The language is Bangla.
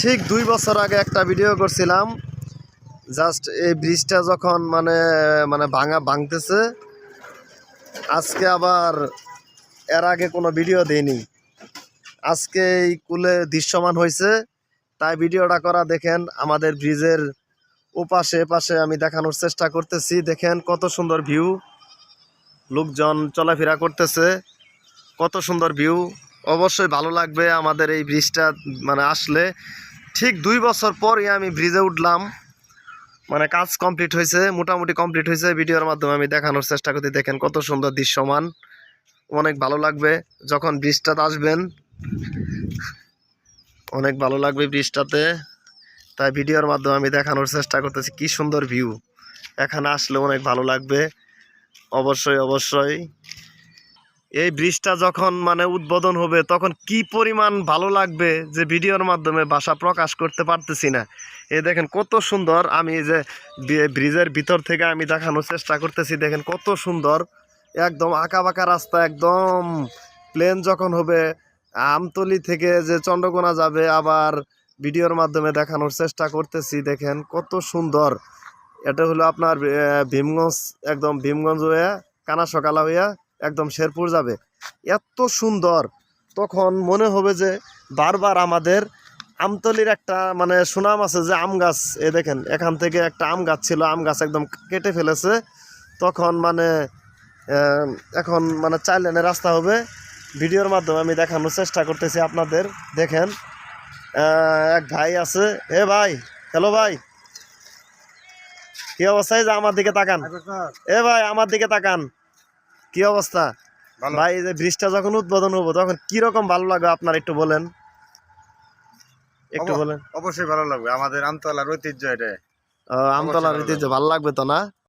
ঠিক 2 বছর আগে একটা ভিডিও করছিলাম। জাস্ট এই ব্রিজটা যখন মানে মানে ভাঙতেছে, আজকে আবার এর আগে কোনো ভিডিও দেইনি। আজকে এই কুলে দৃশ্যমান হয়েছে, তাই ভিডিওটা করা। দেখেন আমাদের ব্রিজের ওপাশে পাশে আমি দেখানোর চেষ্টা করতেছি। দেখেন কত সুন্দর ভিউ, লোকজন চলাফেরা করতেছে, কত সুন্দর ভিউ। অবশ্যই ভালো লাগবে আমাদের এই ব্রিজটা মানে আসলে। ঠিক 2 বছর পরই আমি ব্রিজে উঠলাম, মানে কাজ কমপ্লিট হয়েছে, মোটামুটি কমপ্লিট হয়েছে। ভিডিওর মাধ্যমে আমি দেখানোর চেষ্টা করতে। দেখেন কত সুন্দর দৃশ্যমান, অনেক ভালো লাগবে যখন ব্রিজটাতে আসবেন, অনেক ভালো লাগবে ব্রিজটাতে। তাই ভিডিওর মাধ্যমে আমি দেখানোর চেষ্টা করতেছি কি সুন্দর ভিউ। এখানে আসলে অনেক ভালো লাগবে, অবশ্যই অবশ্যই। এই ব্রিজটা যখন মানে উদ্বোধন হবে তখন কি পরিমাণ ভালো লাগবে যে ভিডিওর মাধ্যমে ভাষা প্রকাশ করতে পারতেছি না। এই দেখেন কত সুন্দর, আমি এই যে ব্রিজের ভিতর থেকে আমি দেখানোর চেষ্টা করতেছি। দেখেন কত সুন্দর, একদম আঁকা বাঁকা রাস্তা, একদম প্লেন যখন হবে আমতলি থেকে যে চন্দ্রকোনা যাবে, আবার ভিডিওর মাধ্যমে দেখানোর চেষ্টা করতেছি। দেখেন কত সুন্দর। এটা হলো আপনার ভীমগঞ্জ, একদম ভীমগঞ্জ হয়ে কানা সকালা হইয়া একদম শেরপুর যাবে। এত সুন্দর, তখন মনে হবে যে বারবার আমাদের আমতলির একটা মানে সুনাম আছে যে আম গাছ। এ দেখেন এখান থেকে একটা আম গাছ ছিল, আম গাছ একদম কেটে ফেলেছে। তখন মানে এখন মানে 4 লেনের রাস্তা হবে। ভিডিওর মাধ্যমে আমি দেখানোর চেষ্টা করতেছি আপনাদের। দেখেন এক ভাই আছে। এ ভাই, হ্যালো ভাই, কি অবস্থা? যে আমার দিকে তাকান। এ ভাই আমার দিকে তাকান, কি অবস্থা ভাই? এই যে ব্রিজটা যখন উদ্বোধন হবো তখন কি রকম ভালো লাগবে আপনার একটু বলেন, একটু বলেন। অবশ্যই ভালো লাগবে, আমাদের আমতলার ঐতিহ্য এটা। আমতলার ঐতিহ্য ভালো লাগবে তো না?